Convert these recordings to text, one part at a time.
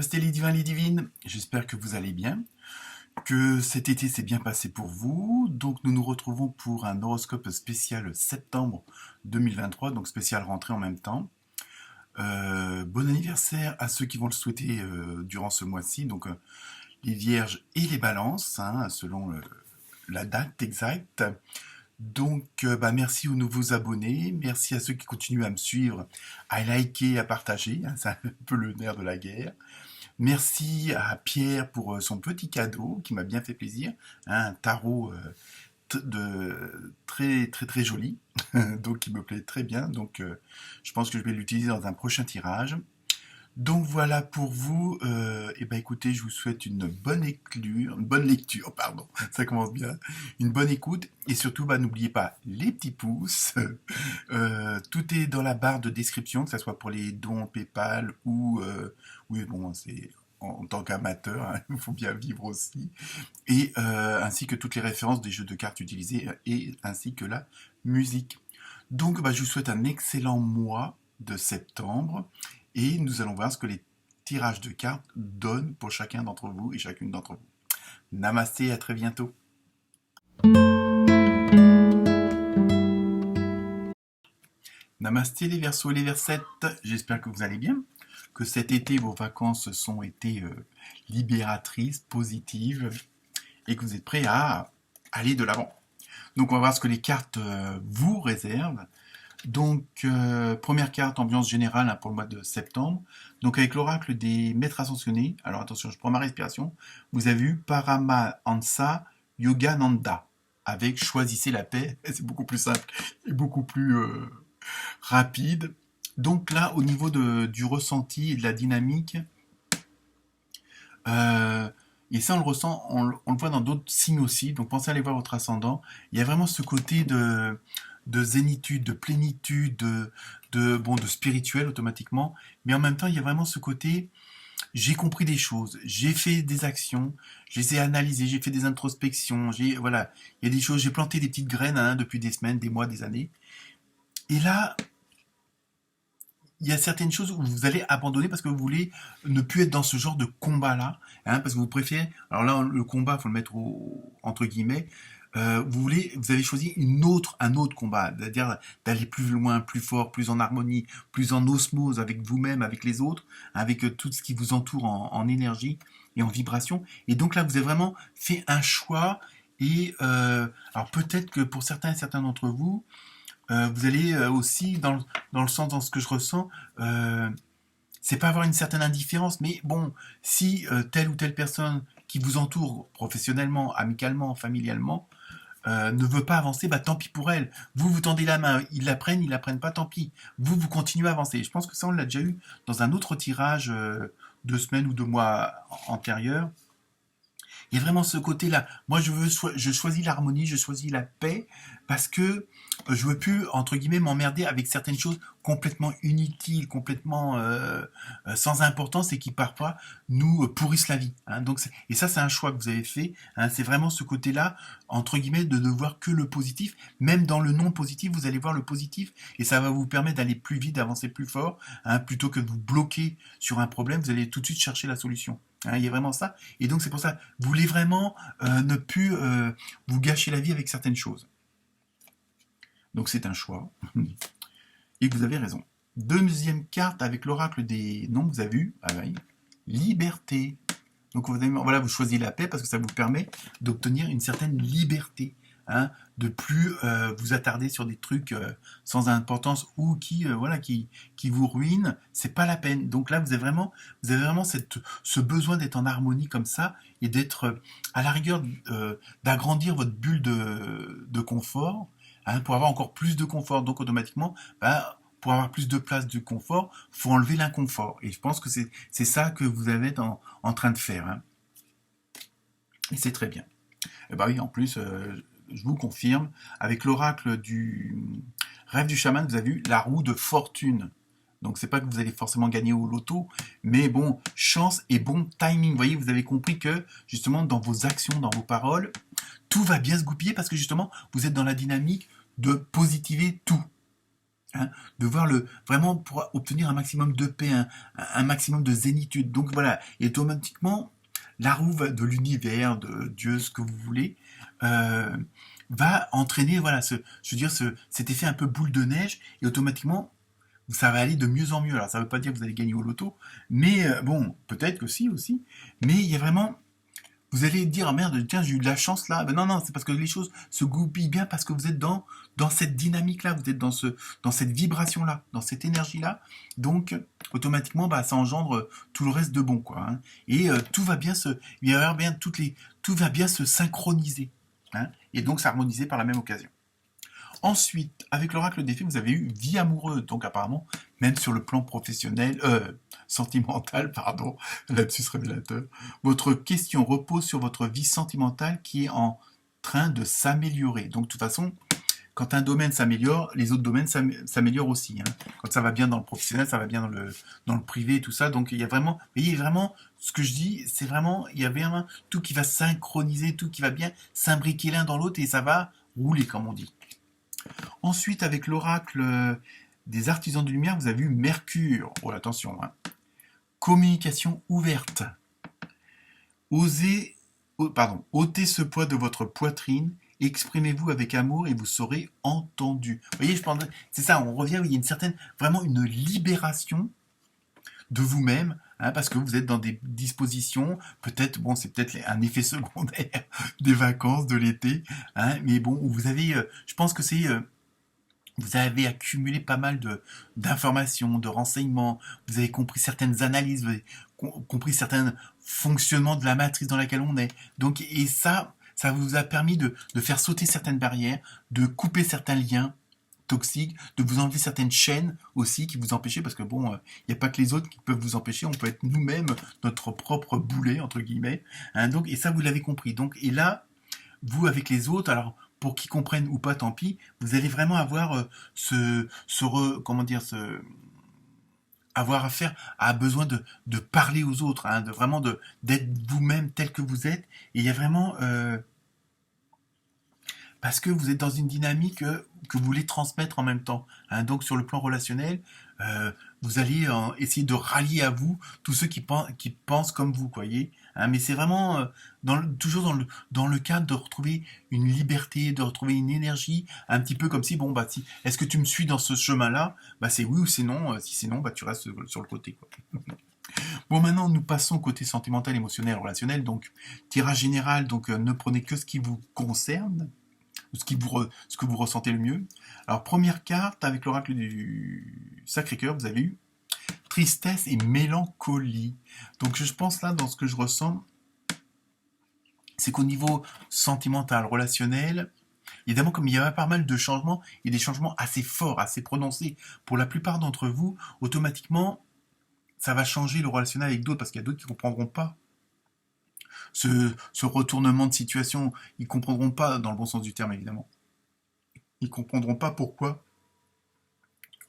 Namasté les divins, les divines, j'espère que vous allez bien, que cet été s'est bien passé pour vous. Donc nous nous retrouvons pour un horoscope spécial septembre 2023, donc spécial rentrée en même temps. Bon anniversaire à ceux qui vont le souhaiter durant ce mois-ci, donc les vierges et les balances, hein, selon la date exacte. Donc, merci aux nouveaux abonnés, merci à ceux qui continuent à me suivre, à liker, à partager, hein, c'est un peu le nerf de la guerre. Merci à Pierre pour son petit cadeau qui m'a bien fait plaisir, hein, un tarot très très très joli, donc qui me plaît très bien, donc je pense que je vais l'utiliser dans un prochain tirage. Donc voilà pour vous. Écoutez, je vous souhaite une bonne lecture, pardon, ça commence bien, une bonne écoute, et surtout, n'oubliez pas les petits pouces. Tout est dans la barre de description, que ce soit pour les dons PayPal ou, oui, bon, c'est en tant qu'amateur, hein, il faut bien vivre aussi, et ainsi que toutes les références des jeux de cartes utilisés, et ainsi que la musique. Donc, je vous souhaite un excellent mois de septembre. Et nous allons voir ce que les tirages de cartes donnent pour chacun d'entre vous et chacune d'entre vous. Namasté, à très bientôt. Namasté les Verseaux et les Versettes, j'espère que vous allez bien, que cet été vos vacances ont été libératrices, positives, et que vous êtes prêts à aller de l'avant. Donc on va voir ce que les cartes vous réservent. Donc, première carte, ambiance générale, hein, pour le mois de septembre. Donc, avec l'oracle des maîtres ascensionnés, alors attention, je prends ma respiration, vous avez eu Paramahansa Yogananda, avec choisissez la paix, c'est beaucoup plus simple et beaucoup plus rapide. Donc là, au niveau du ressenti et de la dynamique, et ça on le ressent, on le voit dans d'autres signes aussi, donc pensez à aller voir votre ascendant, il y a vraiment ce côté de zénitude, de plénitude, de spirituel automatiquement, mais en même temps il y a vraiment ce côté, j'ai compris des choses, j'ai fait des actions, je les ai analysées, j'ai fait des introspections, voilà, il y a des choses, j'ai planté des petites graines, hein, depuis des semaines, des mois, des années, et là, il y a certaines choses où vous allez abandonner parce que vous voulez ne plus être dans ce genre de combat-là, hein, parce que vous préférez, alors là, le combat, il faut le mettre entre guillemets, vous avez choisi un autre combat, c'est-à-dire d'aller plus loin, plus fort, plus en harmonie, plus en osmose avec vous-même, avec les autres, avec tout ce qui vous entoure en énergie et en vibration. Et donc là, vous avez vraiment fait un choix. Et alors peut-être que pour certains et certains d'entre vous, vous allez aussi dans le sens, dans ce que je ressens, c'est pas avoir une certaine indifférence, mais bon, si telle ou telle personne qui vous entoure professionnellement, amicalement, familialement, ne veut pas avancer, tant pis pour elle. Vous tendez la main, ils la prennent pas, tant pis. Vous continuez à avancer. Je pense que ça, on l'a déjà eu dans un autre tirage 2 semaines ou 2 mois antérieurs. Il y a vraiment ce côté-là. Moi, je choisis l'harmonie, je choisis la paix, parce que je veux plus, entre guillemets, m'emmerder avec certaines choses complètement inutiles, complètement sans importance et qui parfois nous pourrissent la vie, hein. Donc, et ça, c'est un choix que vous avez fait, hein. C'est vraiment ce côté-là, entre guillemets, de ne voir que le positif. Même dans le non positif, vous allez voir le positif et ça va vous permettre d'aller plus vite, d'avancer plus fort, hein. Plutôt que de vous bloquer sur un problème, vous allez tout de suite chercher la solution. Hein, il y a vraiment ça. Et donc c'est pour ça, vous voulez vraiment ne plus vous gâcher la vie avec certaines choses. Donc c'est un choix. Et vous avez raison. Deuxième carte avec l'oracle des noms, vous avez vu, liberté. Donc voilà, vous choisissez la paix parce que ça vous permet d'obtenir une certaine liberté, hein, de plus vous attarder sur des trucs sans importance ou qui vous ruinent, c'est pas la peine. Donc là, vous avez vraiment ce besoin d'être en harmonie comme ça et d'être à la rigueur d'agrandir votre bulle de confort, hein, pour avoir encore plus de confort. Donc automatiquement, pour avoir plus de place de confort, faut enlever l'inconfort. Et je pense que c'est ça que vous êtes en train de faire, hein. Et c'est très bien. Et oui, en plus, je vous confirme, avec l'oracle du rêve du chaman, vous avez vu la roue de fortune. Donc c'est pas que vous allez forcément gagner au loto, mais bon, chance et bon timing. Vous voyez, vous avez compris que justement dans vos actions, dans vos paroles, tout va bien se goupiller parce que justement vous êtes dans la dynamique de positiver tout. hein, de voir vraiment pour obtenir un maximum de paix, un maximum de zénitude. Donc voilà, et automatiquement, la roue de l'univers, de Dieu, ce que vous voulez, euh, va entraîner, voilà, je veux dire, cet effet un peu boule de neige, et automatiquement, ça va aller de mieux en mieux. Alors ça ne veut pas dire que vous allez gagner au loto, mais bon, peut-être que si aussi, mais il y a vraiment vous allez dire, ah merde, tiens, j'ai eu de la chance là. Ben non, non, c'est parce que les choses se goupillent bien parce que vous êtes dans cette dynamique-là, vous êtes dans cette vibration-là, dans cette énergie-là. Donc, automatiquement, bah, ça engendre tout le reste de bon, quoi, hein. Et tout va bien il va y avoir bien tout va bien se synchroniser, hein, et donc s'harmoniser par la même occasion. Ensuite, avec l'oracle des filles, vous avez eu vie amoureuse. Donc apparemment, même sur le plan professionnel, sentimental, pardon, lapsus révélateur, votre question repose sur votre vie sentimentale qui est en train de s'améliorer. Donc de toute façon, quand un domaine s'améliore, les autres domaines s'améliorent aussi, hein. Quand ça va bien dans le professionnel, ça va bien dans le privé et tout ça. Donc il y a vraiment, vous voyez, vraiment, ce que je dis, c'est vraiment, il y a vraiment tout qui va synchroniser, tout qui va bien s'imbriquer l'un dans l'autre et ça va rouler, comme on dit. Ensuite, avec l'oracle des artisans de lumière, vous avez vu Mercure. Oh, attention, hein. Communication ouverte. Ôtez ce poids de votre poitrine, exprimez-vous avec amour et vous serez entendu. Vous voyez, c'est ça, on revient, il y a vraiment une libération de vous-même, hein, parce que vous êtes dans des dispositions, peut-être, bon, c'est peut-être un effet secondaire des vacances, de l'été, hein, mais bon, vous avez, je pense que vous avez accumulé pas mal d'informations, de renseignements, vous avez compris certaines analyses, vous avez compris certains fonctionnements de la matrice dans laquelle on est. Donc, et ça vous a permis de faire sauter certaines barrières, de couper certains liens toxiques, de vous enlever certaines chaînes aussi qui vous empêchaient, parce que bon, il n'y a pas que les autres qui peuvent vous empêcher, on peut être nous-mêmes notre propre boulet, entre guillemets, hein, donc, et ça vous l'avez compris. Donc, et là, vous avec les autres, alors pour qu'ils comprennent ou pas, tant pis, vous allez vraiment avoir comment dire, avoir affaire à besoin de parler aux autres, hein, de vraiment d'être vous-même tel que vous êtes. Et il y a vraiment parce que vous êtes dans une dynamique que vous voulez transmettre en même temps, hein. Donc sur le plan relationnel, vous allez essayer de rallier à vous tous ceux qui pensent comme vous, voyez, hein. Mais c'est vraiment toujours dans le cadre de retrouver une liberté, de retrouver une énergie, un petit peu comme si, bon, bah, si, est-ce que tu me suis dans ce chemin-là? Bah, c'est oui ou c'est non. Si c'est non, bah, tu restes sur le côté, quoi. Bon, maintenant, nous passons au côté sentimental, émotionnel, relationnel. Donc, tirage général, donc ne prenez que ce qui vous concerne, ce que vous ressentez le mieux. Alors, première carte, avec l'oracle du Sacré-Cœur, vous avez eu tristesse et mélancolie. Donc, je pense là, dans ce que je ressens, c'est qu'au niveau sentimental, relationnel, évidemment, comme il y a pas mal de changements, et des changements assez forts, assez prononcés, pour la plupart d'entre vous, automatiquement, ça va changer le relationnel avec d'autres, parce qu'il y a d'autres qui ne comprendront pas ce retournement de situation. Ils ne comprendront pas, dans le bon sens du terme, évidemment. Ils ne comprendront pas pourquoi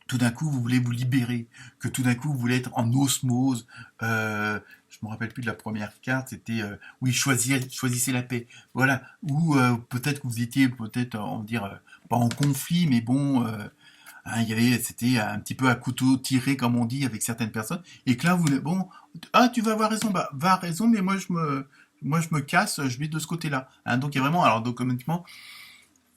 tout d'un coup vous voulez vous libérer, que tout d'un coup vous voulez être en osmose. Je me rappelle plus de la première carte, c'était oui, choisissez la paix. Voilà. Ou peut-être que vous étiez on va dire pas en conflit, mais bon, hein, c'était un petit peu à couteau tiré comme on dit avec certaines personnes, et que là vous bon, ah tu vas avoir raison, bah va raison, mais moi je me casse, je vais de ce côté-là. Hein, donc il y a vraiment, alors donc automatiquement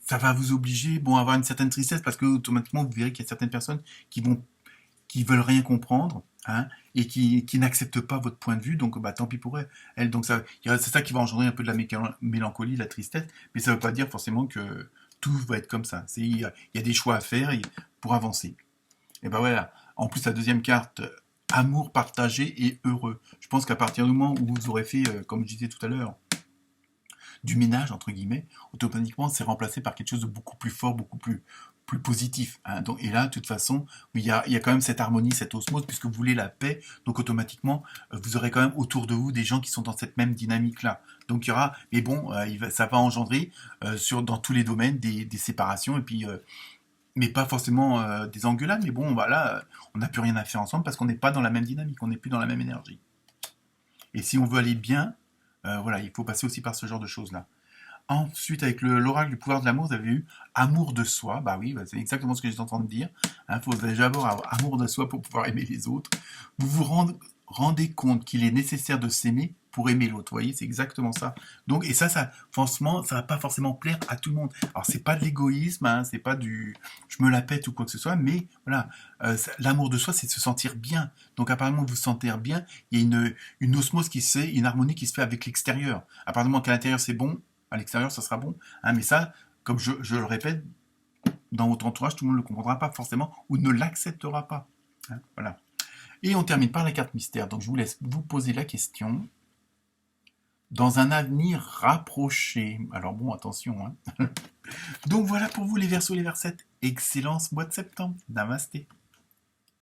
ça va vous obliger, bon, à avoir une certaine tristesse parce que automatiquement vous verrez qu'il y a certaines personnes qui veulent rien comprendre, hein, et qui n'acceptent pas votre point de vue, donc bah tant pis pour elles. Donc c'est ça qui va engendrer un peu de la mélancolie, de la tristesse, mais ça ne veut pas dire forcément que tout va être comme ça. Il y a des choix à faire pour avancer. Et ben voilà. En plus la deuxième carte, amour partagé et heureux. Je pense qu'à partir du moment où vous aurez fait, comme je disais tout à l'heure, du ménage, entre guillemets, automatiquement, c'est remplacé par quelque chose de beaucoup plus fort, plus positif, hein. Donc, et là, de toute façon, il y a quand même cette harmonie, cette osmose, puisque vous voulez la paix, donc automatiquement, vous aurez quand même autour de vous des gens qui sont dans cette même dynamique-là. Donc il y aura, mais bon, ça va engendrer dans tous les domaines des séparations, et puis, mais pas forcément des engueulades, mais bon, voilà, on n'a plus rien à faire ensemble parce qu'on n'est pas dans la même dynamique, on n'est plus dans la même énergie. Et si on veut aller bien, voilà, il faut passer aussi par ce genre de choses-là. Ensuite, avec l'oracle du pouvoir de l'amour, vous avez eu amour de soi. Bah oui, bah c'est exactement ce que j'étais en train de dire. Il faut déjà avoir amour de soi pour pouvoir aimer les autres. Vous vous rendez compte qu'il est nécessaire de s'aimer pour aimer l'autre. Vous voyez, c'est exactement ça. Donc, et ça, franchement, ça va pas forcément plaire à tout le monde. Alors, c'est pas de l'égoïsme, hein, c'est pas du je me la pète ou quoi que ce soit, mais voilà, l'amour de soi, c'est de se sentir bien. Donc, apparemment, vous vous sentez bien, il y a une osmose qui se fait, une harmonie qui se fait avec l'extérieur. Apparemment, qu'à l'intérieur, c'est bon, à l'extérieur, ça sera bon. Hein, mais ça, comme je le répète, dans votre entourage, tout le monde ne le comprendra pas forcément ou ne l'acceptera pas. Hein, voilà. Et on termine par la carte mystère. Donc je vous laisse vous poser la question. Dans un avenir rapproché. Alors bon, attention. Hein. Donc voilà pour vous les Verseaux et les Versettes. Excellence mois de septembre. Namasté.